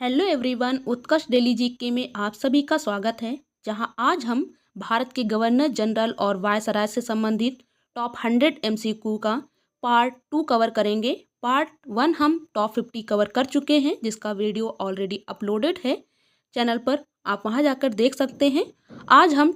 Hello everyone, उत्कर्ष daily GK में आप सभी का स्वागत है। जहां आज हम भारत के गवर्नर जनरल और वायसराय से संबंधित टॉप 100 एमसीक्यू का पार्ट 2 कवर करेंगे। पार्ट 1 हम टॉप 50 कवर कर चुके हैं, जिसका वीडियो ऑलरेडी अपलोडेड है चैनल पर, आप वहां जाकर देख सकते हैं। आज हम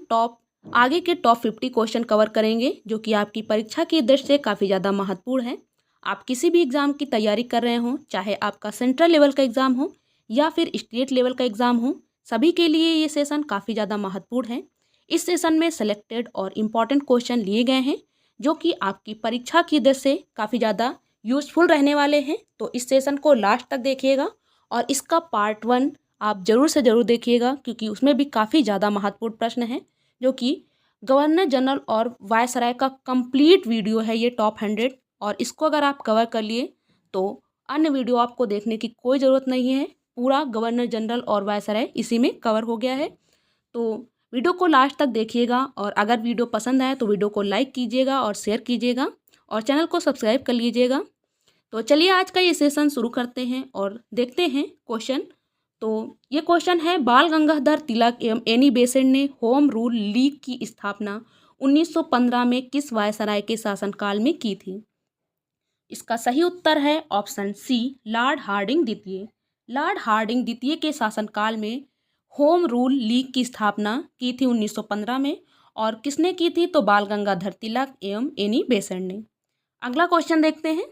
आगे के टॉप 50 क्वेश्चन कवर करेंगे, जो कि आपकी परीक्षा की दृष्टि से काफ़ी ज़्यादा महत्वपूर्ण है। आप किसी भी एग्ज़ाम की तैयारी कर रहे हों, चाहे आपका सेंट्रल लेवल का एग्ज़ाम हो या फिर स्टेट लेवल का एग्ज़ाम हो, सभी के लिए ये सेशन काफ़ी ज़्यादा महत्वपूर्ण है। इस सेशन में सेलेक्टेड और इम्पॉर्टेंट क्वेश्चन लिए गए हैं, जो कि आपकी परीक्षा की दृष्टि से काफ़ी ज़्यादा यूज़फुल रहने वाले हैं। तो इस सेशन को लास्ट तक देखिएगा और इसका पार्ट 1 आप ज़रूर से ज़रूर देखिएगा, क्योंकि उसमें भी काफ़ी ज़्यादा महत्वपूर्ण प्रश्न हैं, जो कि गवर्नर जनरल और वायसराय का कंप्लीट वीडियो है ये टॉप 100। और इसको अगर आप कवर कर लिए तो अन्य वीडियो आपको देखने की कोई ज़रूरत नहीं है। पूरा गवर्नर जनरल और वायसराय इसी में कवर हो गया है। तो वीडियो को लास्ट तक देखिएगा और अगर वीडियो पसंद आए तो वीडियो को लाइक कीजिएगा और शेयर कीजिएगा और चैनल को सब्सक्राइब कर लीजिएगा। तो चलिए आज का ये सेशन शुरू करते हैं और देखते हैं क्वेश्चन। तो ये क्वेश्चन है, बाल गंगाधर तिलक एवं एनी बेसेंट ने होम रूल लीग की स्थापना 1915 में किस वायसराय के शासनकाल में की थी? इसका सही उत्तर है ऑप्शन सी, लॉर्ड हार्डिंग द्वितीय। लॉर्ड हार्डिंग द्वितीय के शासनकाल में होम रूल लीग की स्थापना की थी 1915 में। और किसने की थी? तो बाल गंगाधर तिलक एवं एनी बेसेंट ने। अगला क्वेश्चन देखते हैं।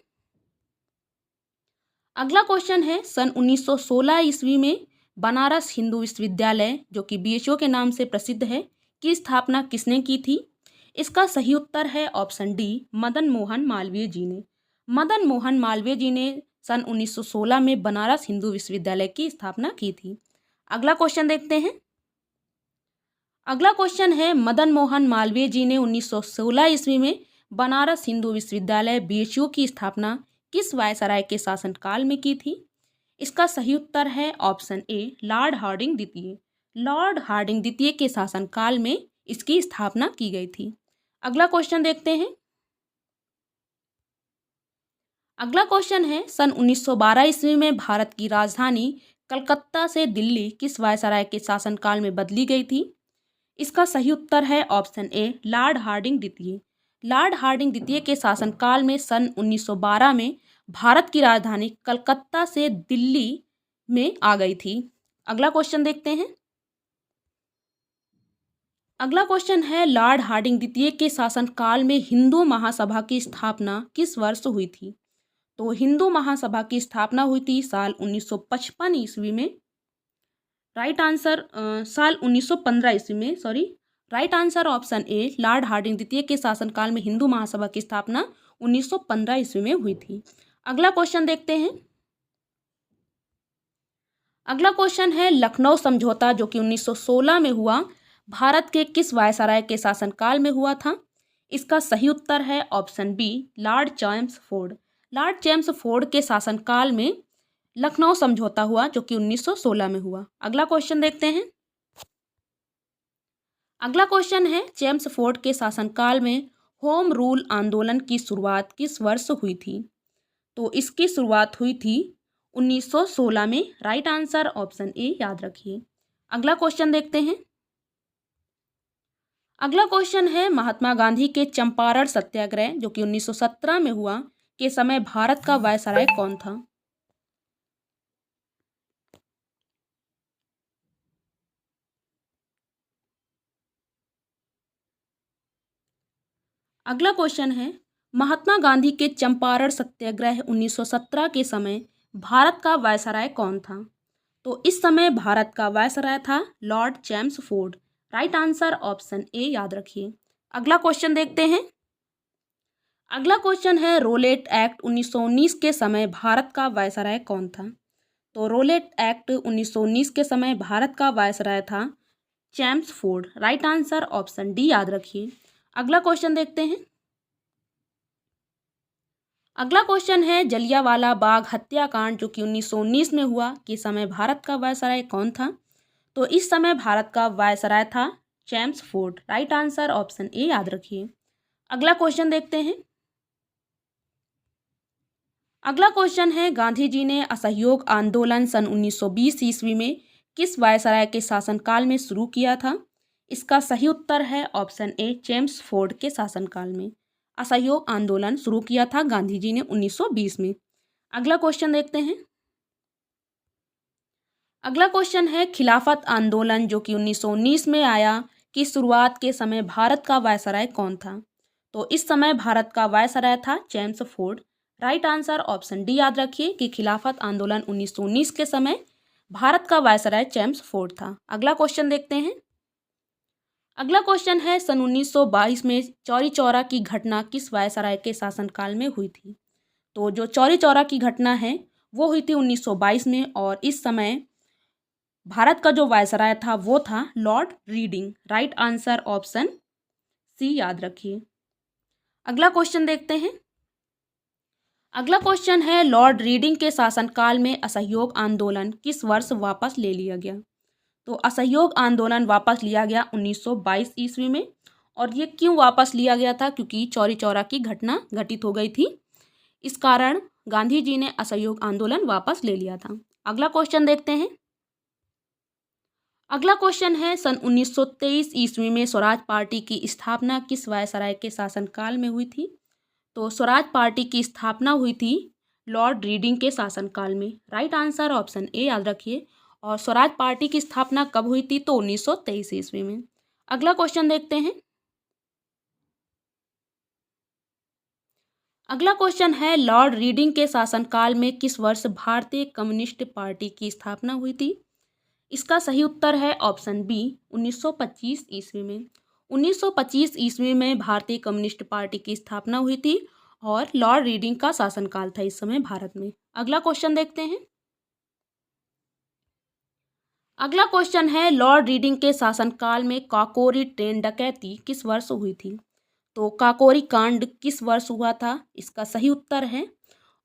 अगला क्वेश्चन है, सन 1916 ईस्वी में बनारस हिंदू विश्वविद्यालय, जो कि बीएचयू के नाम से प्रसिद्ध है, की स्थापना किसने की थी? इसका सही उत्तर है ऑप्शन डी, मदन मोहन मालवीय जी ने। मदन मोहन मालवीय जी ने सन 1916 में बनारस हिंदू विश्वविद्यालय की स्थापना की थी। अगला क्वेश्चन देखते हैं। अगला क्वेश्चन है, मदन मोहन मालवीय जी ने 1916 ईस्वी में बनारस हिंदू विश्वविद्यालय बीएचयू की स्थापना किस वायसराय के शासनकाल में की थी? इसका सही उत्तर है ऑप्शन ए, लॉर्ड हार्डिंग द्वितीय। लॉर्ड हार्डिंग द्वितीय के शासनकाल में इसकी स्थापना की गई थी। अगला क्वेश्चन देखते हैं। अगला क्वेश्चन है, सन 1912 ईस्वी में भारत की राजधानी कलकत्ता से दिल्ली किस वायसराय के शासनकाल में बदली गई थी? इसका सही उत्तर है ऑप्शन ए, लॉर्ड हार्डिंग द्वितीय। लॉर्ड हार्डिंग द्वितीय के शासनकाल में सन 1912 में भारत की राजधानी कलकत्ता से दिल्ली में आ गई थी। अगला क्वेश्चन देखते हैं। अगला क्वेश्चन है, लॉर्ड हार्डिंग द्वितीय के शासनकाल में हिंदू महासभा की स्थापना किस वर्ष हुई थी? तो हिंदू महासभा की स्थापना हुई थी साल 1955 ईस्वी में। राइट आंसर साल 1915 ईस्वी में, sorry. Right answer option A, lord Hardinge द्वितीय के शासनकाल में हिंदू महासभा की स्थापना 1915 ईस्वी में हुई थी। अगला क्वेश्चन देखते हैं। अगला क्वेश्चन है, लखनऊ समझौता, जो कि 1916 में हुआ, भारत के किस वायसराय के शासनकाल में हुआ था? इसका सही उत्तर है option B, lord Chelmsford. Lord Chelmsford के शासनकाल में लखनऊ समझौता हुआ, जो कि 1916 में हुआ। अगला क्वेश्चन देखते हैं। अगला क्वेश्चन है, चैम्सफोर्ड के शासनकाल में होम रूल आंदोलन की शुरुआत किस वर्ष हुई थी? तो इसकी शुरुआत हुई थी 1916 में। राइट आंसर ऑप्शन ए याद रखिए। अगला क्वेश्चन देखते हैं। अगला क्वेश्चन है, महात्मा गांधी के चंपारण सत्याग्रह, जो कि 1917 में हुआ, के समय भारत का वायसराय कौन था? अगला क्वेश्चन है, महात्मा गांधी के चंपारण सत्याग्रह 1917 के समय भारत का वायसराय कौन था? तो इस समय भारत का वायसराय था Lord Chelmsford. Right answer option ए याद रखिए। अगला क्वेश्चन देखते हैं। अगला क्वेश्चन है, रोलेट एक्ट 1919 के समय भारत का वायसराय कौन था? तो रोलेट एक्ट 1919 के समय भारत का वायसराय था Chelmsford. Right answer option D याद रखिए। अगला क्वेश्चन देखते हैं। अगला क्वेश्चन है, जलियांवाला बाग हत्याकांड, जो कि 1919 में हुआ, के समय भारत का वायसराय कौन था? तो इस समय भारत का वायसराय था चैम्सफोर्ड। राइट आंसर ऑप्शन ए याद रखिए। अगला क्वेश्चन देखते हैं। अगला क्वेश्चन है, गांधी जी ने असहयोग आंदोलन सन 1920 ईस्वी में किस वायसराय के शासनकाल में शुरू किया था? इसका सही उत्तर है ऑप्शन ए, जेम्स फोर्ड के शासनकाल में असहयोग आंदोलन शुरू किया था गांधी जी ने 1920 में। अगला क्वेश्चन देखते हैं। अगला क्वेश्चन है, खिलाफत आंदोलन जो कि 1919 में आया की शुरुआत के समय भारत का वायसराय कौन था? तो इस समय भारत का वायसराय था James Ford. Right answer option D याद रखिए कि खिलाफत आंदोलन 1919 के समय भारत का वायसराय जेम्स फोर्ड था। अगला क्वेश्चन देखते हैं। अगला क्वेश्चन है, सन 1922 में चौरी चौरा की घटना किस वायसराय के शासनकाल में हुई थी? तो जो चौरी चौरा की घटना है वो हुई थी 1922 में, और इस समय भारत का जो वायसराय था वो था lord Reading. Right answer option C याद रखिए। अगला क्वेश्चन देखते हैं। अगला क्वेश्चन है, लॉर्ड रीडिंग के शासनकाल में असहयोग आंदोलन किस वर्ष वापस ले लिया गया? तो असहयोग आंदोलन वापस लिया गया 1922 ईस्वी में। और ये क्यों वापस लिया गया था? क्योंकि चौरी चौरा की घटना घटित हो गई थी, इस कारण गांधी जी ने असहयोग आंदोलन वापस ले लिया था। अगला क्वेश्चन देखते हैं। अगला क्वेश्चन है, सन 1923 ईस्वी में स्वराज पार्टी की स्थापना किस वायसराय के शासनकाल में हुई थी? तो स्वराज पार्टी की स्थापना हुई थी लॉर्ड रीडिंग के शासनकाल में। राइट आंसर ऑप्शन ए याद रखिए। और स्वराज पार्टी की स्थापना कब हुई थी? तो 1923 ईस्वी में। अगला क्वेश्चन देखते हैं। अगला क्वेश्चन है, लॉर्ड रीडिंग के शासनकाल में किस वर्ष भारतीय कम्युनिस्ट पार्टी की स्थापना हुई थी? इसका सही उत्तर है ऑप्शन बी, 1925 ईस्वी में। 1925 ईस्वी में भारतीय कम्युनिस्ट पार्टी की स्थापना हुई थी और लॉर्ड रीडिंग का शासनकाल था इस समय भारत में। अगला क्वेश्चन देखते हैं। अगला क्वेश्चन है, लॉर्ड रीडिंग के शासनकाल में काकोरी ट्रेन डकैती किस वर्ष हुई थी? तो काकोरी कांड किस वर्ष हुआ था? इसका सही उत्तर है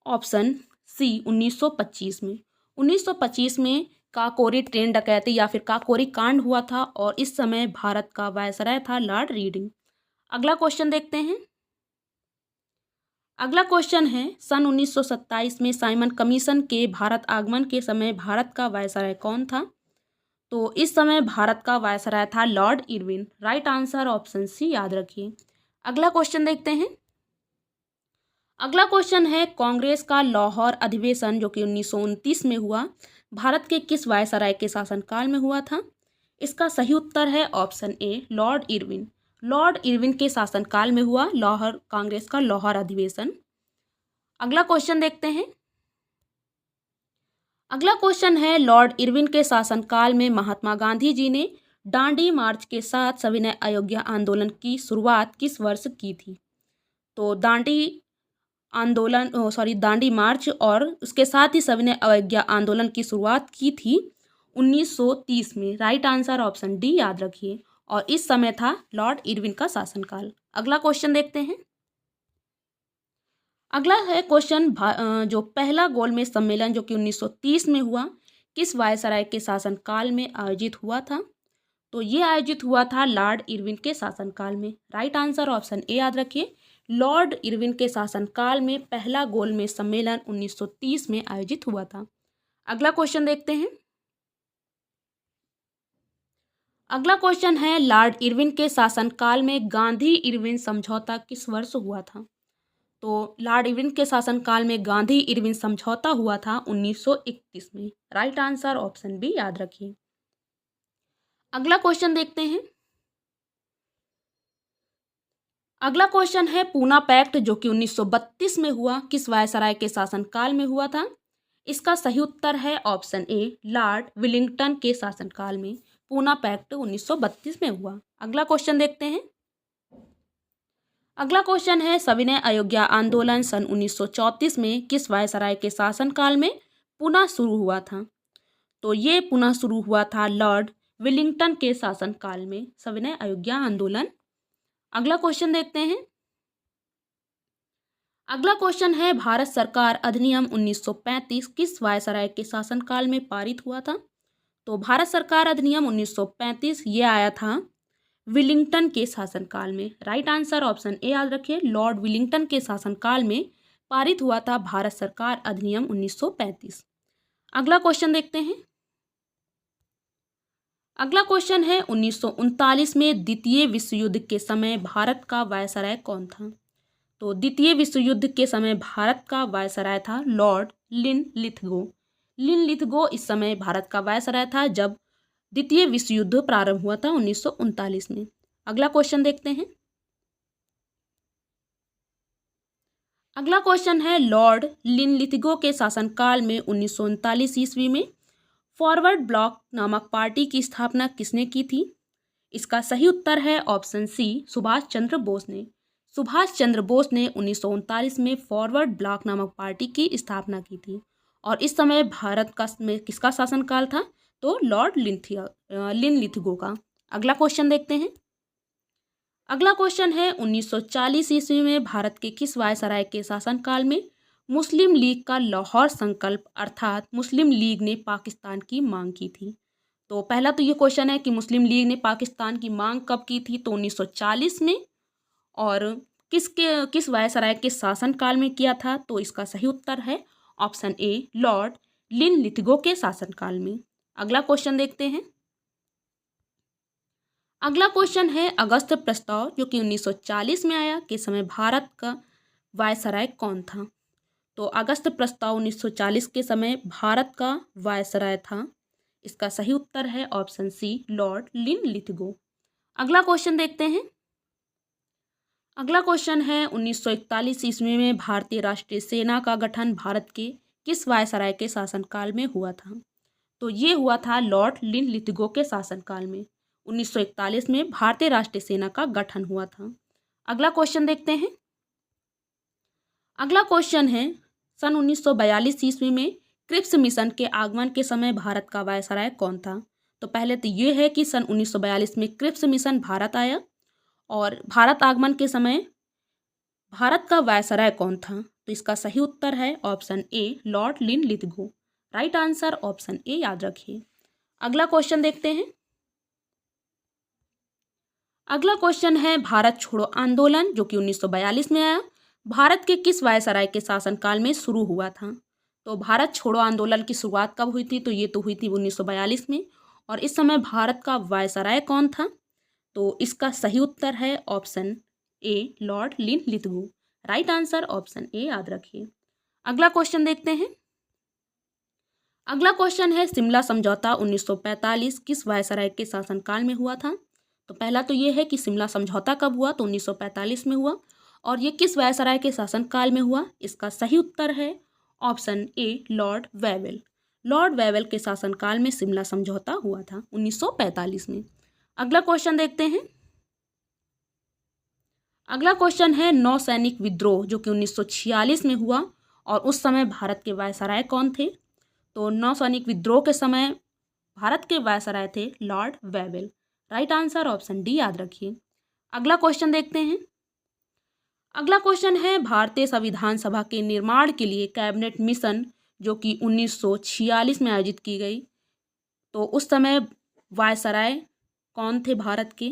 ऑप्शन सी, 1925 में। 1925 में काकोरी ट्रेन डकैती या फिर काकोरी कांड हुआ था, और इस समय भारत का वायसराय था लॉर्ड रीडिंग। अगला क्वेश्चन देखते हैं। अगला क्वेश्चन है, सन 1927 में साइमन कमीशन के भारत आगमन के समय भारत का वायसराय कौन था? तो इस समय भारत का वायसराय था lord Irwin. Right answer option C याद रखिए। अगला क्वेश्चन देखते हैं। अगला क्वेश्चन है, कांग्रेस का लाहौर अधिवेशन जो कि 1929 में हुआ, भारत के किस वायसराय के शासनकाल में हुआ था? इसका सही उत्तर है option A, Lord Irwin. Lord Irwin के शासनकाल में हुआ लाहौर कांग्रेस का लाहौर अधिवेशन। अगला क्वेश्चन देखते हैं। अगला क्वेश्चन है, लॉर्ड इरविन के शासनकाल में महात्मा गांधी जी ने दांडी मार्च के साथ सविनय अवज्ञा आंदोलन की शुरुआत किस वर्ष की थी? तो दांडी मार्च और उसके साथ ही सविनय अवज्ञा आंदोलन की शुरुआत की थी 1930 में। राइट आंसर ऑप्शन डी याद रखिए। और इस समय था लॉर्ड इरविन का शासनकाल। अगला क्वेश्चन देखते हैं। अगला है क्वेश्चन, जो पहला गोलमेज सम्मेलन जो कि 1930 में हुआ, किस वायसराय के शासनकाल में आयोजित हुआ था? तो ये आयोजित हुआ था लॉर्ड इरविन के शासनकाल में। राइट आंसर ऑप्शन ए याद रखिए। लॉर्ड इरविन के शासनकाल में पहला गोलमेज सम्मेलन 1930 में आयोजित हुआ था। अगला क्वेश्चन देखते हैं। अगला क्वेश्चन है, लॉर्ड इरविन के शासनकाल में गांधी इरविन समझौता किस वर्ष हुआ था? तो लॉर्ड इरविन के शासनकाल में गांधी इरविन समझौता हुआ था 1931 में। राइट आंसर ऑप्शन बी याद रखिए। अगला क्वेश्चन देखते हैं। अगला क्वेश्चन है, पूना पैक्ट जो कि 1932 में हुआ, किस वायसराय के शासनकाल में हुआ था? इसका सही उत्तर है ऑप्शन ए, लॉर्ड विलिंगटन के शासनकाल में पूना पैक्ट 1932 में हुआ। अगला क्वेश्चन देखते हैं। अगला क्वेश्चन है, सविनय अवज्ञा आंदोलन सन 1934 में किस वायसराय के शासनकाल में पुनः शुरू हुआ था? तो ये पुनः शुरू हुआ था लॉर्ड विलिंगटन के शासनकाल में सविनय अवज्ञा आंदोलन। अगला क्वेश्चन देखते हैं। अगला क्वेश्चन है, भारत सरकार अधिनियम 1935 किस वायसराय के शासनकाल में पारित हुआ था? तो भारत सरकार अधिनियम 1935 ये आया था विलिंगटन के शासनकाल में। राइट आंसर ऑप्शन ए याद रखिए। लॉर्ड विलिंगटन के शासनकाल में पारित हुआ था भारत सरकार अधिनियम 1935। अगला क्वेश्चन देखते हैं। अगला क्वेश्चन है 1939 में द्वितीय विश्व युद्ध के समय भारत का वायसराय कौन था? तो द्वितीय विश्व युद्ध के समय भारत का वायसराय था लॉर्ड लिनलिथगो। लिनलिथगो इस समय भारत का वायसराय था जब द्वितीय विश्व युद्ध प्रारंभ हुआ था 1939 में। अगला क्वेश्चन देखते हैं। अगला क्वेश्चन है लॉर्ड लिनलिथगो के शासनकाल में 1939 ईस्वी में फॉरवर्ड ब्लॉक नामक पार्टी की स्थापना किसने की थी? इसका सही उत्तर है ऑप्शन सी, सुभाष चंद्र बोस ने। सुभाष चंद्र बोस ने 1939 में फॉरवर्ड ब्लॉक नामक पार्टी की स्थापना की थी और इस समय भारत का में किसका शासनकाल था? तो लॉर्ड लिनलिथगो का। अगला क्वेश्चन देखते हैं। अगला क्वेश्चन है 1940 ईस्वी में भारत के किस वायसराय के शासनकाल में मुस्लिम लीग का लाहौर संकल्प अर्थात मुस्लिम लीग ने पाकिस्तान की मांग की थी? तो पहला तो ये क्वेश्चन है कि मुस्लिम लीग ने पाकिस्तान की मांग कब की थी? तो 1940 में। और किस वायसराय के शासनकाल में किया था? तो इसका सही उत्तर है ऑप्शन ए, लॉर्ड लिनलिथगो के शासनकाल में। अगला क्वेश्चन देखते हैं। अगला क्वेश्चन है अगस्त प्रस्ताव जो कि 1940 में आया के समय भारत का वायसराय कौन था? तो अगस्त प्रस्ताव 1940 के समय भारत का वायसराय था। इसका सही उत्तर है ऑप्शन सी, लॉर्ड लिनलिथगो। अगला क्वेश्चन देखते हैं। अगला क्वेश्चन है 1941 ईस्वी में भारतीय राष्ट्रीय सेना का गठन भारत के किस वायसराय के शासनकाल में हुआ था? तो ये हुआ था लॉर्ड लिनलिथगो के शासनकाल में। 1941 में भारतीय राष्ट्रीय सेना का गठन हुआ था। अगला क्वेश्चन देखते हैं। अगला क्वेश्चन है सन 1942 ईस्वी में क्रिप्स मिशन के आगमन के समय भारत का वायसराय कौन था? तो पहले तो ये है कि सन 1942 में क्रिप्स मिशन भारत आया और भारत आगमन के समय भारत का वायसराय कौन था? तो इसका सही उत्तर है option A, Lord Linlithgow. Right answer option ए याद रखिए। अगला क्वेश्चन देखते हैं। अगला क्वेश्चन है भारत छोड़ो आंदोलन जो कि 1942 में आया भारत के किस वायसराय के शासनकाल में शुरू हुआ था? तो भारत छोड़ो आंदोलन की शुरुआत कब हुई थी? तो ये तो हुई थी 1942 में और इस समय भारत का वायसराय कौन था? तो इसका सही उत्तर है option A, Lord Linlithgow. Right answer option ए याद रखिए। अगला क्वेश्चन देखते हैं। अगला क्वेश्चन है शिमला समझौता 1945 किस वायसराय के शासनकाल में हुआ था? तो पहला तो ये है कि शिमला समझौता कब हुआ? तो 1945 में हुआ और ये किस वायसराय के शासनकाल में हुआ? इसका सही उत्तर है option A, Lord Wavell. Lord Wavell के शासनकाल में शिमला समझौता हुआ था 1945 में। अगला क्वेश्चन देखते हैं। अगला क्वेश्चन है नौसैनिक विद्रोह जो कि 1946 में हुआ और उस समय भारत के वायसराय कौन थे? तो नौसैनिक विद्रोह के समय भारत के वायसराय थे Lord Wavell. Right answer option D याद रखिए। अगला क्वेश्चन देखते हैं। अगला क्वेश्चन है भारतीय संविधान सभा के निर्माण के लिए कैबिनेट मिशन जो कि 1946 में आयोजित की गई तो उस समय वायसराय कौन थे भारत के?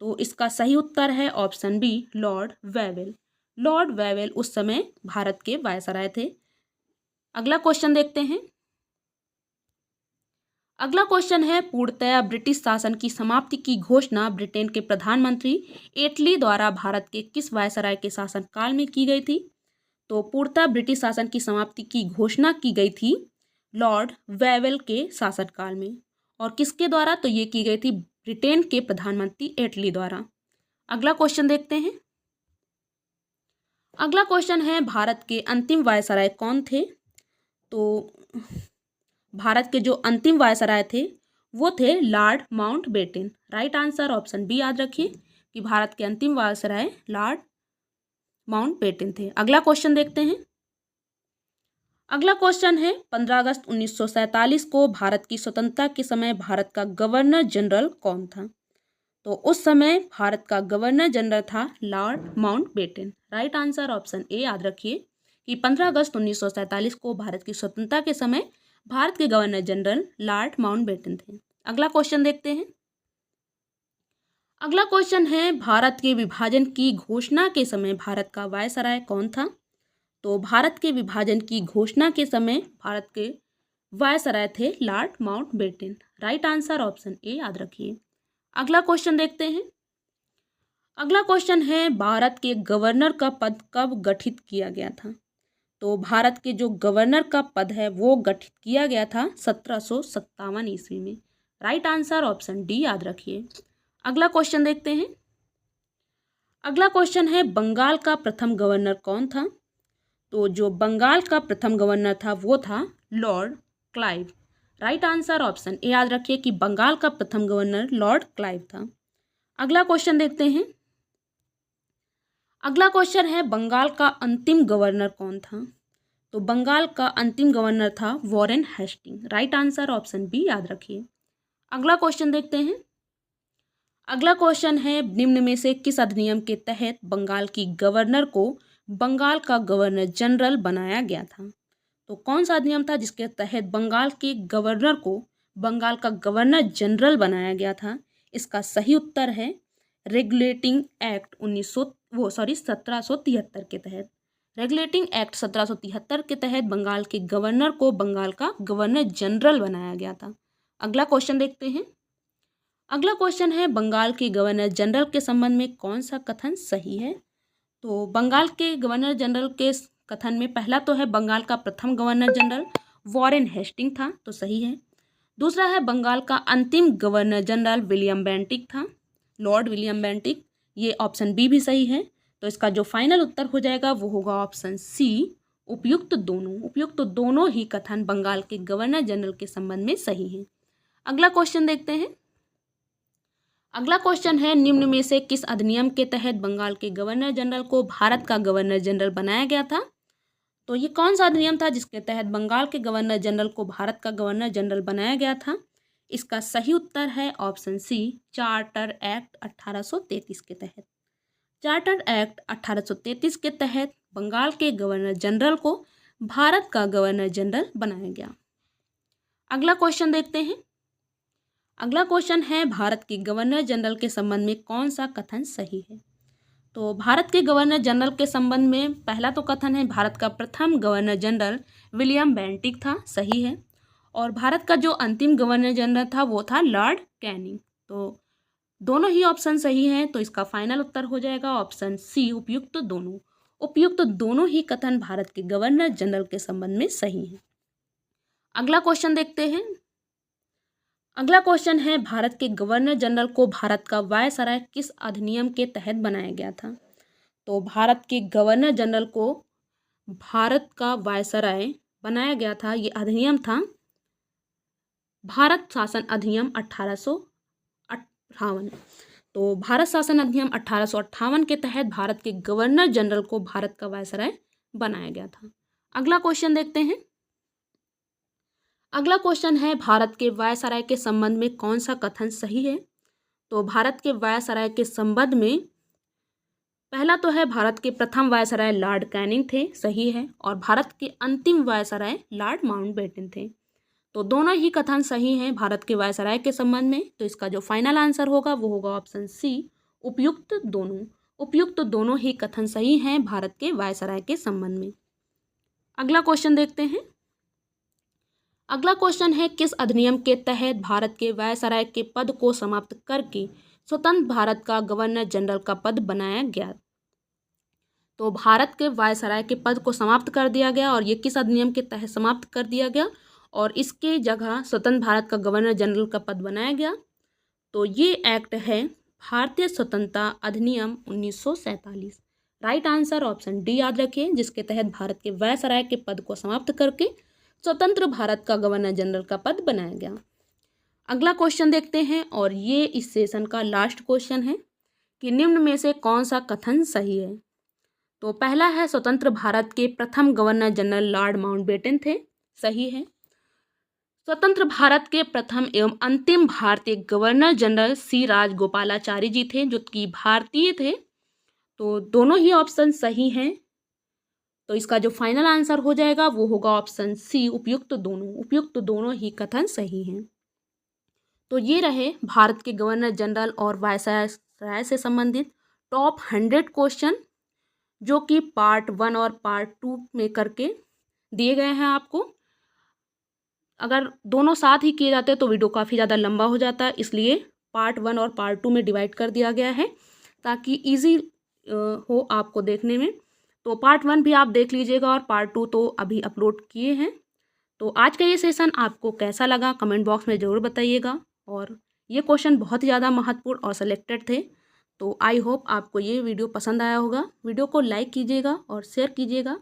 तो इसका सही उत्तर है option B, lord Wavell. Lord Wavell उस समय भारत के वायसराय थे। अगला क्वेश्चन देखते हैं। अगला क्वेश्चन है पूर्णतया ब्रिटिश शासन की समाप्ति की घोषणा ब्रिटेन के प्रधानमंत्री एटली द्वारा भारत के किस वायसराय के शासनकाल में की गई थी? तो पूर्णतः ब्रिटिश शासन की समाप्ति की घोषणा की गई थी लॉर्ड वेवेल के शासनकाल में और किसके द्वारा? तो ये की गई थी ब्रिटेन के प्रधानमंत्री एटली द्वारा। अगला क्वेश्चन देखते हैं। अगला क्वेश्चन है भारत के अंतिम वायसराय कौन थे? तो भारत के जो अंतिम वायसराय थे वो थे lord Mountbatten. Right answer option B याद रखिए कि भारत के अंतिम वायसराय लॉर्ड माउंटबेटन थे। अगला क्वेश्चन देखते हैं। अगला क्वेश्चन है 15 अगस्त 1947 को भारत की स्वतंत्रता के समय भारत का गवर्नर जनरल कौन था? तो उस समय भारत का गवर्नर जनरल था Lord Mountbatten. Right answer option ए याद रखिए कि 15 अगस्त 1947 को भारत की स्वतंत्रता के समय भारत के गवर्नर जनरल लॉर्ड माउंटबेटन थे। अगला क्वेश्चन देखते हैं। अगला क्वेश्चन है भारत के विभाजन की घोषणा के समय भारत का वायसराय कौन था? तो भारत के विभाजन की घोषणा के समय भारत के वायसराय थे lord Mountbatten. Right answer option ए याद रखिए। अगला क्वेश्चन देखते हैं। अगला क्वेश्चन है भारत के गवर्नर का पद कब गठित किया गया था। तो भारत के जो गवर्नर का पद है वो गठित किया गया था 1757 ईस्वी में। राइट आंसर ऑप्शन डी याद रखिए। अगला क्वेश्चन देखते हैं। अगला क्वेश्चन है बंगाल का प्रथम गवर्नर कौन था। तो जो बंगाल का प्रथम गवर्नर था वो था Lord Clive. Right answer option ए याद रखिए कि बंगाल का प्रथम गवर्नर लॉर्ड क्लाइव था। अगला क्वेश्चन देखते हैं। अगला क्वेश्चन है बंगाल का अंतिम गवर्नर कौन था। तो बंगाल का अंतिम गवर्नर था Warren Hastings. Right answer option B याद रखिए। अगला क्वेश्चन देखते हैं। अगला क्वेश्चन है निम्न में से किस अधिनियम के तहत बंगाल की गवर्नर को बंगाल का गवर्नर जनरल बनाया गया था। तो कौन सा अधिनियम था जिसके तहत बंगाल के गवर्नर को बंगाल का गवर्नर जनरल बनाया गया था। इसका सही उत्तर है रेगुलेटिंग एक्ट 1773 के तहत। रेगुलेटिंग एक्ट 1773 के तहत बंगाल के गवर्नर को बंगाल का गवर्नर जनरल बनाया गया था। अगला क्वेश्चन देखते हैं। अगला क्वेश्चन है बंगाल के गवर्नर जनरल के संबंध में कौन सा कथन सही है। तो बंगाल के गवर्नर जनरल के कथन में पहला तो है बंगाल का प्रथम गवर्नर जनरल वॉरेन हेस्टिंग था, तो सही है। दूसरा है बंगाल का अंतिम गवर्नर जनरल विलियम बेंटिक था, लॉर्ड विलियम बेंटिक। ये ऑप्शन बी भी सही है। तो इसका जो फाइनल उत्तर हो जाएगा वो होगा ऑप्शन सी उपयुक्त दोनों। उपयुक्त दोनों ही कथन बंगाल के गवर्नर जनरल के संबंध में सही है। अगला क्वेश्चन देखते हैं। अगला क्वेश्चन है निम्न में से किस अधिनियम के तहत बंगाल के गवर्नर जनरल को भारत का गवर्नर जनरल बनाया गया था। तो ये कौन सा अधिनियम था जिसके तहत बंगाल के गवर्नर जनरल को भारत का गवर्नर जनरल बनाया गया था। इसका सही उत्तर है ऑप्शन सी चार्टर एक्ट 1833 के तहत। चार्टर एक्ट 1833 के तहत बंगाल के गवर्नर जनरल को भारत का गवर्नर जनरल बनाया गया। अगला क्वेश्चन देखते हैं। अगला क्वेश्चन है भारत के गवर्नर जनरल के संबंध में कौन सा कथन सही है। तो भारत के गवर्नर जनरल के संबंध में पहला तो कथन है भारत का प्रथम गवर्नर जनरल विलियम बेंटिक था, सही है। और भारत का जो अंतिम गवर्नर जनरल था वो था लॉर्ड कैनिंग। तो दोनों ही ऑप्शन सही हैं, तो इसका फाइनल उत्तर हो जाएगा ऑप्शन सी उपयुक्त दोनों। उपयुक्त दोनों ही कथन भारत के गवर्नर जनरल के संबंध में सही है। अगला क्वेश्चन देखते हैं। अगला क्वेश्चन है भारत के गवर्नर जनरल को भारत का वायसराय किस अधिनियम के तहत बनाया गया था। तो भारत के गवर्नर जनरल को भारत का वायसराय बनाया गया था, ये अधिनियम था भारत शासन अधिनियम 1858। तो भारत शासन अधिनियम 1858 के तहत भारत के गवर्नर जनरल को भारत का वायसराय बनाया गया था। अगला क्वेश्चन देखते हैं। अगला क्वेश्चन है भारत के वायसराय के संबंध में कौन सा कथन सही है। तो भारत के वायसराय के संबंध में पहला तो है भारत के प्रथम वायसराय लॉर्ड कैनिंग थे, सही है। और भारत के अंतिम वायसराय लॉर्ड माउंटबेटन थे। तो दोनों ही कथन सही हैं भारत के वायसराय के संबंध में। तो इसका जो फाइनल आंसर होगा वो होगा ऑप्शन सी उपयुक्त दोनों। उपयुक्त दोनों ही कथन सही हैं भारत के वायसराय के संबंध में। अगला क्वेश्चन देखते हैं। अगला क्वेश्चन है किस अधिनियम के तहत भारत के वायसराय के पद को समाप्त करके स्वतंत्र भारत का गवर्नर जनरल का पद बनाया गया। तो भारत के वायसराय के पद को समाप्त कर दिया गया और ये किस अधिनियम के तहत समाप्त कर दिया गया और इसके जगह स्वतंत्र भारत का गवर्नर जनरल का पद बनाया गया। तो ये एक्ट है भारतीय स्वतंत्रता अधिनियम 1947। राइट आंसर ऑप्शन डी याद रखें, जिसके तहत भारत के वायसराय के पद को समाप्त करके स्वतंत्र भारत का गवर्नर जनरल का पद बनाया गया। अगला क्वेश्चन देखते हैं और ये इस सेशन का लास्ट क्वेश्चन है कि निम्न में से कौन सा कथन सही है। तो पहला है स्वतंत्र भारत के प्रथम गवर्नर जनरल लॉर्ड माउंटबेटन थे, सही है। स्वतंत्र भारत के प्रथम एवं अंतिम भारतीय गवर्नर जनरल सी राजगोपालाचारी जी थे, जो कि भारतीय थे। तो दोनों ही ऑप्शन सही हैं। तो इसका जो फाइनल आंसर हो जाएगा वो होगा ऑप्शन सी उपयुक्त दोनों। उपयुक्त दोनों ही कथन सही हैं। तो ये रहे भारत के गवर्नर जनरल और वायसराय से संबंधित टॉप 100 क्वेश्चन जो कि पार्ट 1 और पार्ट 2 में करके दिए गए हैं आपको। अगर दोनों साथ ही किए जाते हैं तो वीडियो काफ़ी ज़्यादा लंबा हो जाता है, इसलिए पार्ट 1 और पार्ट 2 में डिवाइड कर दिया गया है ताकि ईज़ी हो आपको देखने में। तो पार्ट 1 भी आप देख लीजिएगा और पार्ट 2 तो अभी अपलोड किए हैं। तो आज का ये सेशन आपको कैसा लगा कमेंट बॉक्स में ज़रूर बताइएगा। और ये क्वेश्चन बहुत ही ज़्यादा महत्वपूर्ण और सिलेक्टेड थे। तो आई होप आपको ये वीडियो पसंद आया होगा। वीडियो को लाइक कीजिएगा और शेयर कीजिएगा।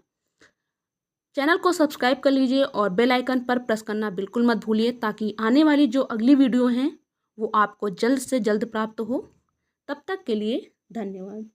चैनल को सब्सक्राइब कर लीजिए और बेल आइकन पर प्रेस करना बिल्कुल मत भूलिए ताकि आने वाली जो अगली वीडियो हैं वो आपको जल्द से जल्द प्राप्त हो। तब तक के लिए धन्यवाद।